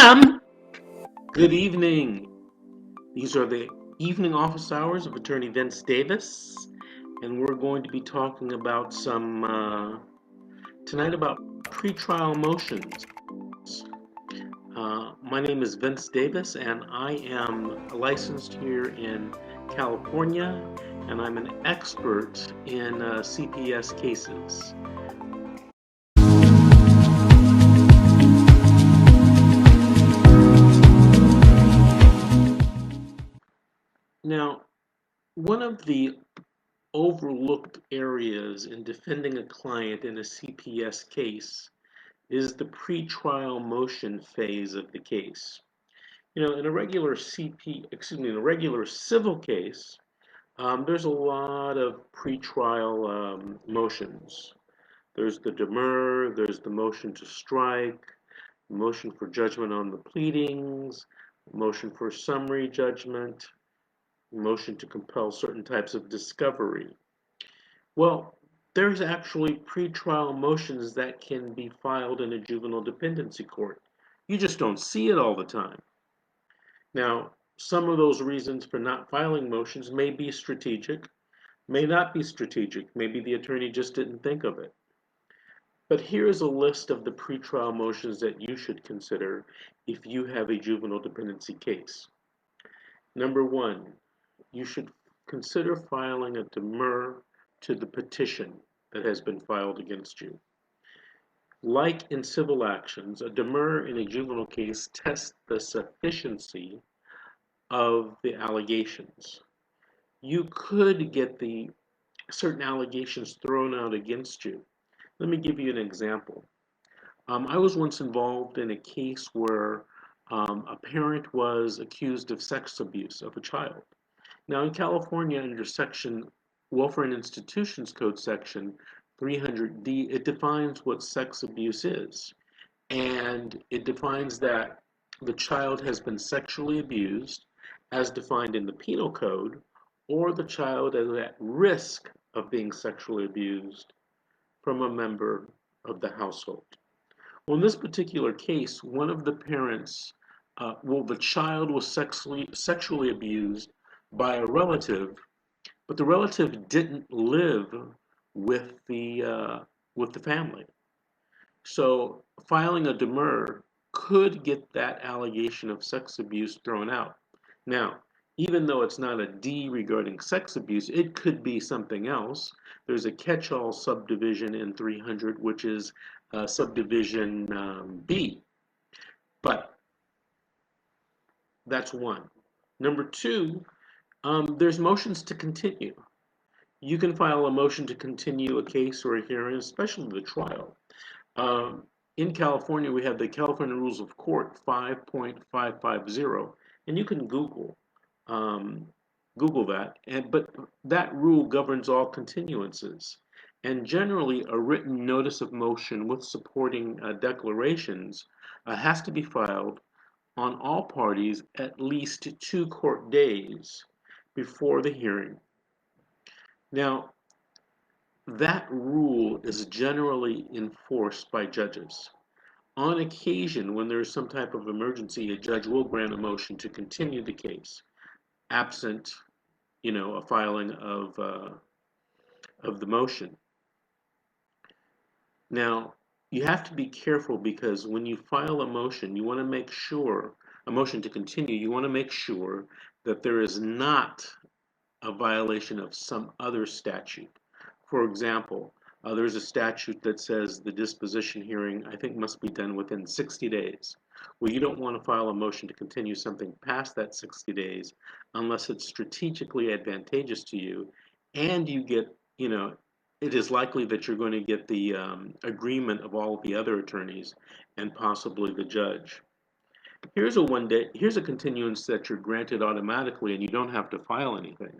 Ma'am! Good evening. These are the evening office hours of Attorney Vince Davis, and we're going to be talking about tonight about pretrial motions. My name is Vince Davis, and I am licensed here in California, and I'm an expert in CPS cases. Now, one of the overlooked areas in defending a client in a CPS case is the pretrial motion phase of the case. In a regular in a regular civil case, there's a lot of pretrial motions. There's the demurrer, there's the motion to strike, motion for judgment on the pleadings, motion for summary judgment, motion to compel certain types of discovery. Well, there's actually pretrial motions that can be filed in a juvenile dependency court. You just don't see it all the time. Now, some of those reasons for not filing motions may be strategic, may not be strategic. Maybe the attorney just didn't think of it. But here's a list of the pretrial motions that you should consider if you have a juvenile dependency case. Number one, you should consider filing a demurrer to the petition that has been filed against you. Like in civil actions, a demurrer in a juvenile case tests the sufficiency of the allegations. You could get the certain allegations thrown out against you. Let me give you an example. I was once involved in a case where a parent was accused of sex abuse of a child. Now, in California, under Section Welfare and Institutions Code Section 300D, it defines what sex abuse is. And it defines that the child has been sexually abused, as defined in the Penal Code, or the child is at risk of being sexually abused from a member of the household. Well, in this particular case, one of the parents, the child was sexually abused by a relative, but the relative didn't live with the family. So filing a demurrer could get that allegation of sex abuse thrown out. Now, even though it's not a D regarding sex abuse, it could be something else. There's a catch-all subdivision in 300, which is subdivision B. But that's one. Number two, there's motions to continue. You can file a motion to continue a case or a hearing, especially the trial. In California, we have the California Rules of Court 5.550, and you can Google that. But that rule governs all continuances. And generally, a written notice of motion with supporting declarations has to be filed on all parties at least 2 court days before the hearing. Now, that rule is generally enforced by judges. On occasion, when there is some type of emergency, a judge will grant a motion to continue the case, absent, a filing of the motion. Now, you have to be careful because when you file a motion, you want to make sure, a motion to continue, you want to make sure that there is not a violation of some other statute. For example, there's a statute that says the disposition hearing, I think, must be done within 60 days. Well, you don't want to file a motion to continue something past that 60 days unless it's strategically advantageous to you and you get, it is likely that you're going to get the agreement of all of the other attorneys and possibly the judge. Here's a continuance that you're granted automatically and you don't have to file anything.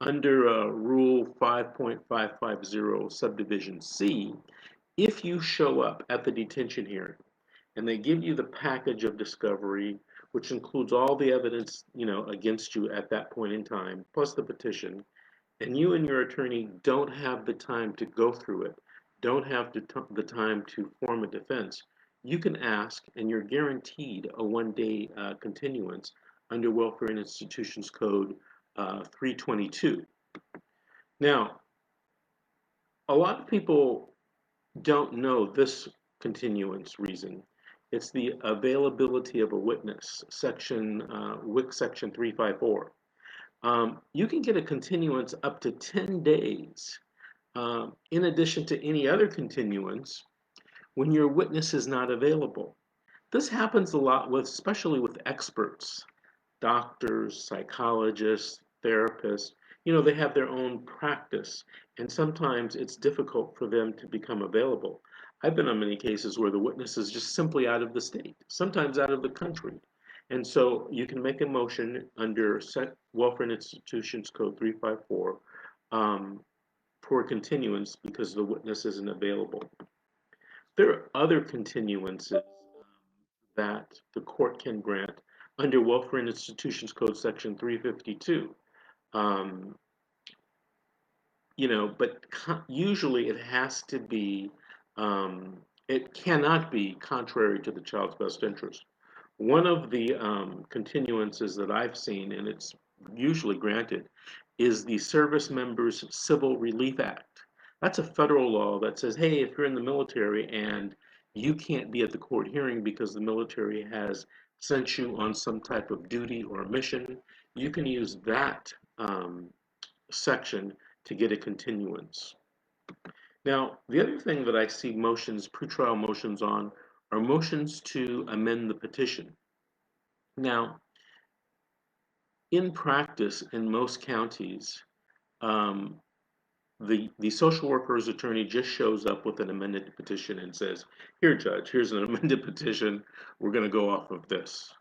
Under Rule 5.550 Subdivision C, if you show up at the detention hearing and they give you the package of discovery, which includes all the evidence, against you at that point in time, plus the petition, and you and your attorney don't have the time to go through it, don't have the time to form a defense, you can ask, and you're guaranteed a one-day continuance under Welfare and Institutions Code 322. Now, a lot of people don't know this continuance reason. It's the availability of a witness, WIC section 354. You can get a continuance up to 10 days in addition to any other continuance when your witness is not available. This happens a lot with, especially with experts, doctors, psychologists, therapists. They have their own practice, and sometimes it's difficult for them to become available. I've been on many cases where the witness is just simply out of the state, sometimes out of the country. And so you can make a motion under Welfare and Institutions Code 354 for continuance because the witness isn't available. There are other continuances that the court can grant under Welfare and Institutions Code Section 352. Um, but usually it has to be, it cannot be contrary to the child's best interest. One of the continuances that I've seen, and it's usually granted, is the Service Members Civil Relief Act. That's a federal law that says, hey, if you're in the military and you can't be at the court hearing because the military has sent you on some type of duty or mission, you can use that section to get a continuance. Now, the other thing that I see pretrial motions on, are motions to amend the petition. Now, in practice, in most counties, um, the social worker's attorney just shows up with an amended petition and says, "Here, judge, here's an amended petition. We're going to go off of this."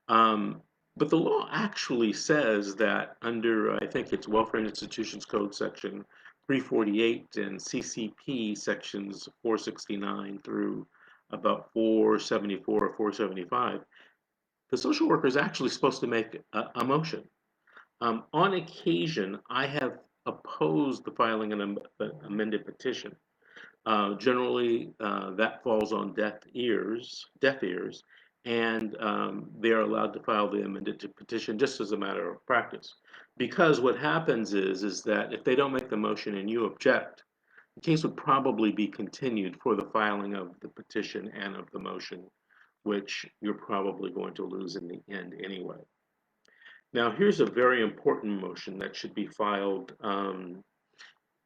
Um, but the law actually says that under, I think it's Welfare and Institutions Code section 348 and CCP sections 469 through about 474 or 475, the social worker is actually supposed to make a motion. On occasion, I have opposed the filing of an amended petition. Generally, that falls on deaf ears, and they are allowed to file the amended petition just as a matter of practice. Because what happens is that if they don't make the motion and you object, the case would probably be continued for the filing of the petition and of the motion, which you're probably going to lose in the end anyway. Now, here's a very important motion that should be filed,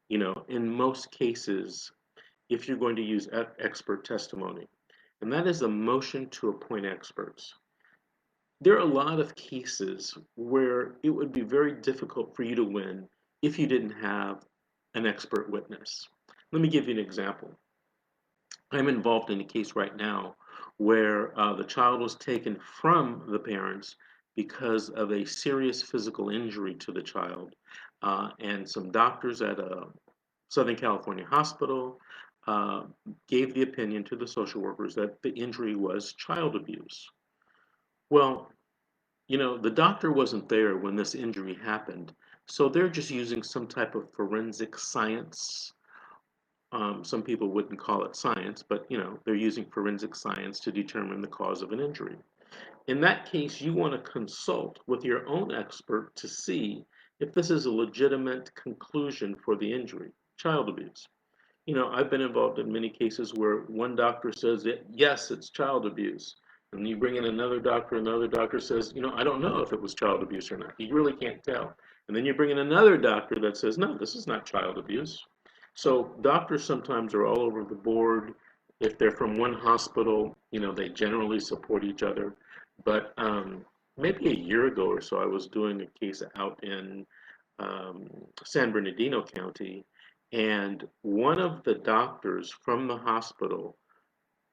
in most cases, if you're going to use expert testimony, and that is a motion to appoint experts. There are a lot of cases where it would be very difficult for you to win if you didn't have an expert witness. Let me give you an example. I'm involved in a case right now where the child was taken from the parents because of a serious physical injury to the child. And some doctors at a Southern California hospital uh, gave the opinion to the social workers that the injury was child abuse. Well, the doctor wasn't there when this injury happened, so they're just using some type of forensic science. Some people wouldn't call it science, but they're using forensic science to determine the cause of an injury. In that case, you want to consult with your own expert to see if this is a legitimate conclusion for the injury, child abuse. I've been involved in many cases where one doctor says that, yes, it's child abuse. And you bring in another doctor says, I don't know if it was child abuse or not. You really can't tell. And then you bring in another doctor that says, no, this is not child abuse. So doctors sometimes are all over the board. If they're from one hospital, they generally support each other. But maybe a year ago or so, I was doing a case out in San Bernardino County, and one of the doctors from the hospital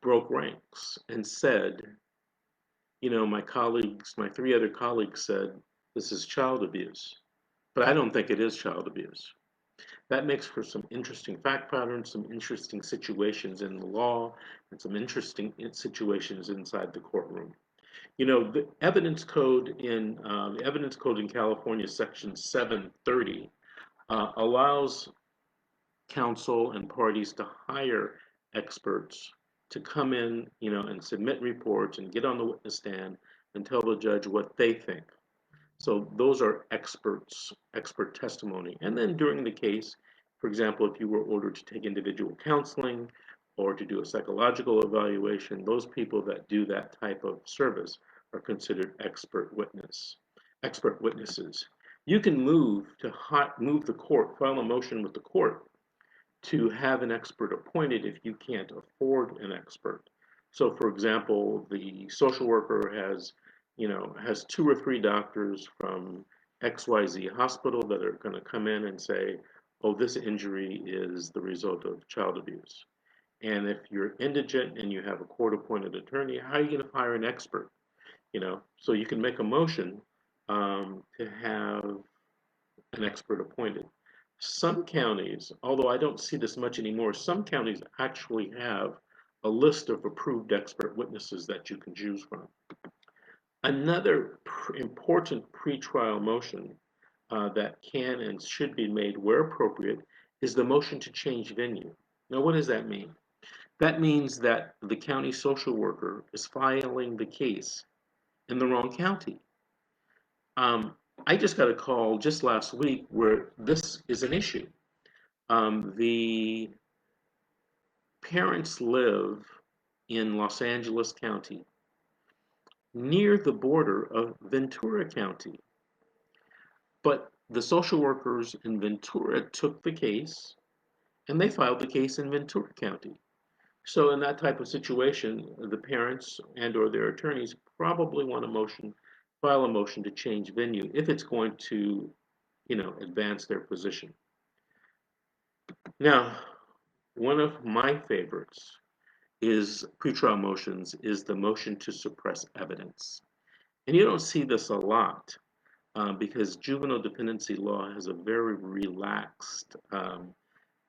broke ranks and said, my three other colleagues said, this is child abuse, but I don't think it is child abuse. That makes for some interesting fact patterns, some interesting situations in the law, and some interesting situations inside the courtroom. The evidence code in California, Section 730, allows counsel and parties to hire experts to come in, and submit reports and get on the witness stand and tell the judge what they think. So those are expert testimony. And then during the case, for example, if you were ordered to take individual counseling or to do a psychological evaluation, those people that do that type of service are considered expert witnesses. You can move the court, file a motion with the court to have an expert appointed if you can't afford an expert. So, for example, the social worker has 2 or 3 doctors from XYZ hospital that are going to come in and say, oh, this injury is the result of child abuse. And if you're indigent and you have a court-appointed attorney, how are you going to hire an expert? So you can make a motion to have an expert appointed. Some counties, although I don't see this much anymore, some counties actually have a list of approved expert witnesses that you can choose from. Another important pretrial motion that can and should be made where appropriate is the motion to change venue. Now, what does that mean? That means that the county social worker is filing the case in the wrong county. I just got a call just last week where this is an issue. The parents live in Los Angeles County, near the border of Ventura County. But the social workers in Ventura took the case and they filed the case in Ventura County. So in that type of situation, the parents and or their attorneys probably want file a motion to change venue if it's going to, advance their position. Now, one of my favorites is pretrial motions is the motion to suppress evidence. And you don't see this a lot because juvenile dependency law has a very relaxed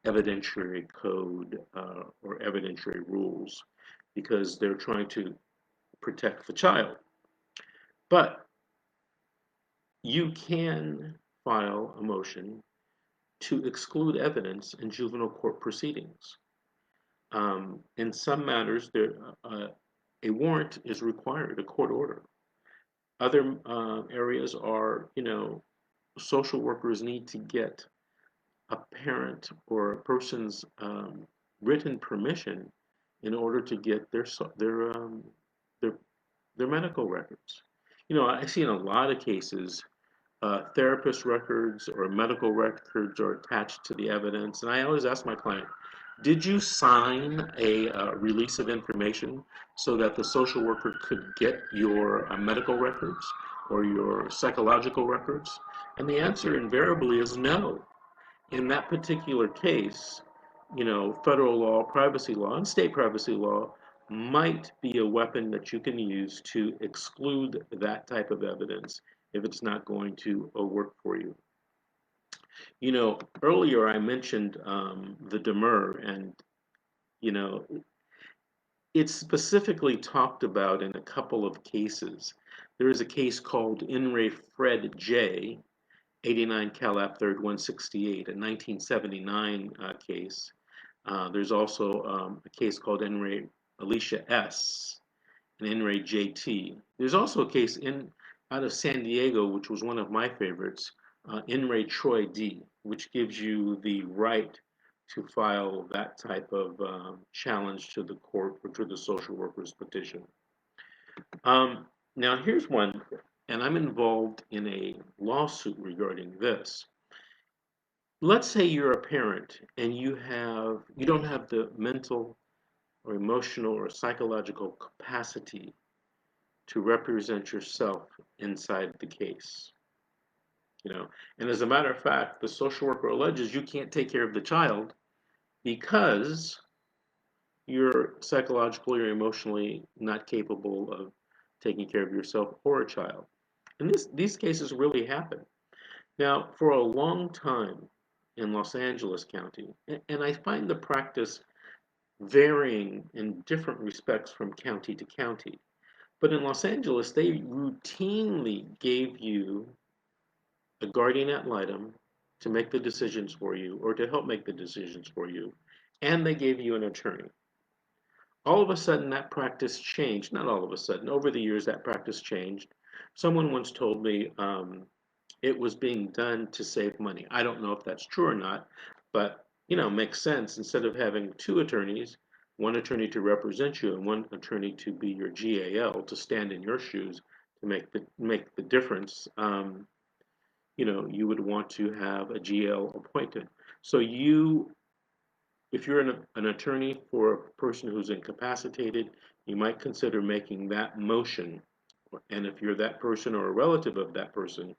evidentiary code or evidentiary rules because they're trying to protect the child. But you can file a motion to exclude evidence in juvenile court proceedings. In some matters, a warrant is required, a court order. Other areas are, social workers need to get a parent or a person's written permission in order to get their medical records. I see in a lot of cases therapist records or medical records are attached to the evidence, and I always ask my client, did you sign a release of information so that the social worker could get your medical records or your psychological records? And the answer invariably is no. In that particular case, federal law, privacy law, and state privacy law might be a weapon that you can use to exclude that type of evidence if it's not going to work for you. Earlier I mentioned the demurrer, and it's specifically talked about in a couple of cases. There is a case called In Re Fred J, 89 Calap 3rd 168, a 1979 case. There's also a case called In Re Alicia S, and In Re JT. There's also a case out of San Diego, which was one of my favorites, In Re Troy D, which gives you the right to file that type of challenge to the court or to the social worker's petition. Now here's one, and I'm involved in a lawsuit regarding this. Let's say you're a parent and you don't have the mental or emotional or psychological capacity to represent yourself inside the case. And as a matter of fact, the social worker alleges you can't take care of the child because you're psychologically or emotionally not capable of taking care of yourself or a child. And these cases really happen. Now, for a long time in Los Angeles County, and I find the practice varying in different respects from county to county, but in Los Angeles, they routinely gave you a guardian ad litem to make the decisions for you or to help make the decisions for you, and they gave you an attorney. All of a sudden, that practice changed. Not all of a sudden. Over the years, that practice changed. Someone once told me it was being done to save money. I don't know if that's true or not, but makes sense. Instead of having two attorneys, one attorney to represent you and one attorney to be your GAL to stand in your shoes to make the difference. You would want to have a GL appointed. So if you're an attorney for a person who's incapacitated, you might consider making that motion. And if you're that person or a relative of that person,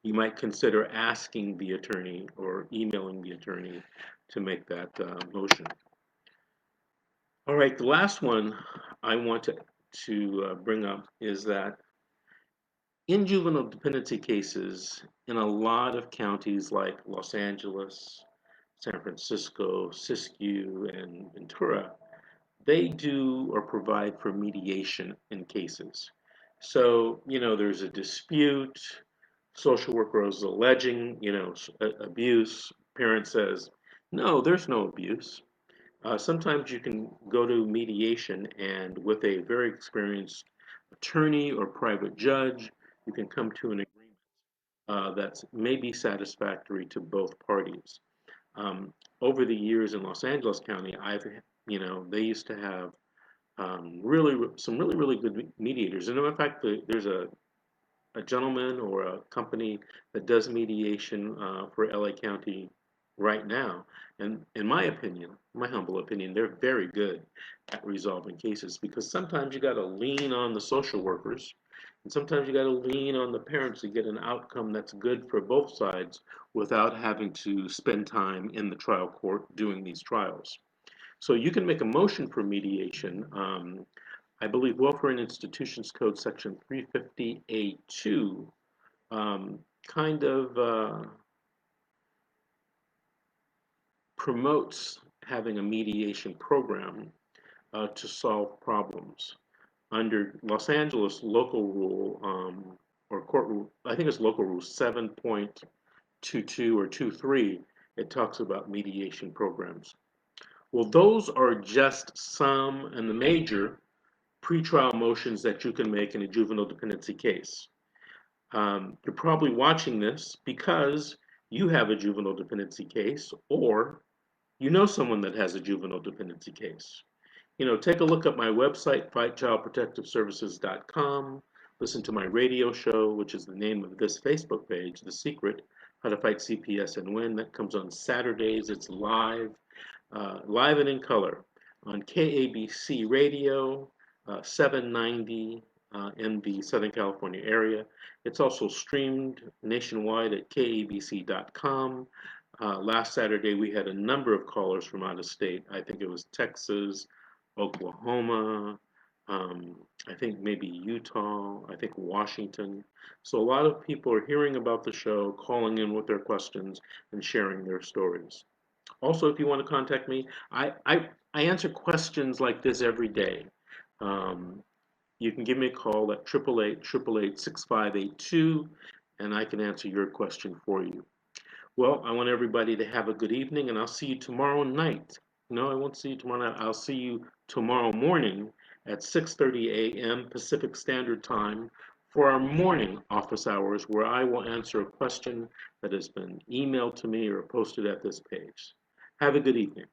you might consider asking the attorney or emailing the attorney to make that motion. All right, the last one I want to bring up is that in juvenile dependency cases, in a lot of counties like Los Angeles, San Francisco, Siskiyou, and Ventura, they do or provide for mediation in cases. So, there's a dispute, social worker is alleging, abuse, parent says, no, there's no abuse. Sometimes you can go to mediation and with a very experienced attorney or private judge, you can come to an agreement that's maybe satisfactory to both parties. Over the years in Los Angeles County, they used to have some really good mediators. And in fact, there's a gentleman or a company that does mediation for LA County right now. And in my opinion, my humble opinion, they're very good at resolving cases because sometimes you got to lean on the social workers and sometimes you got to lean on the parents to get an outcome that's good for both sides without having to spend time in the trial court doing these trials. So you can make a motion for mediation. I believe Welfare and Institutions Code Section 350A2 kind of promotes having a mediation program to solve problems. Under Los Angeles local rule or court rule, I think it's local rule 7.22 or 23, it talks about mediation programs. Well, those are just some and the major pretrial motions that you can make in a juvenile dependency case. You're probably watching this because you have a juvenile dependency case or you know someone that has a juvenile dependency case. Take a look at my website, fightchildprotectiveservices.com. Listen to my radio show, which is the name of this Facebook page, The Secret, How to Fight CPS and Win. That comes on Saturdays. It's live and in color on KABC Radio, 790 in the Southern California area. It's also streamed nationwide at kabc.com. Last Saturday, we had a number of callers from out of state. I think it was Texas, Oklahoma, I think maybe Utah, I think Washington. So a lot of people are hearing about the show, calling in with their questions, and sharing their stories. Also, if you want to contact me, I answer questions like this every day. Um, you can give me a call at 888-888-6582, and I can answer your question for you. Well, I want everybody to have a good evening, and I'll see you tomorrow night. No, I won't see you tomorrow night. I'll see you tomorrow morning at 6:30 a.m. Pacific Standard Time for our morning office hours, where I will answer a question that has been emailed to me or posted at this page. Have a good evening.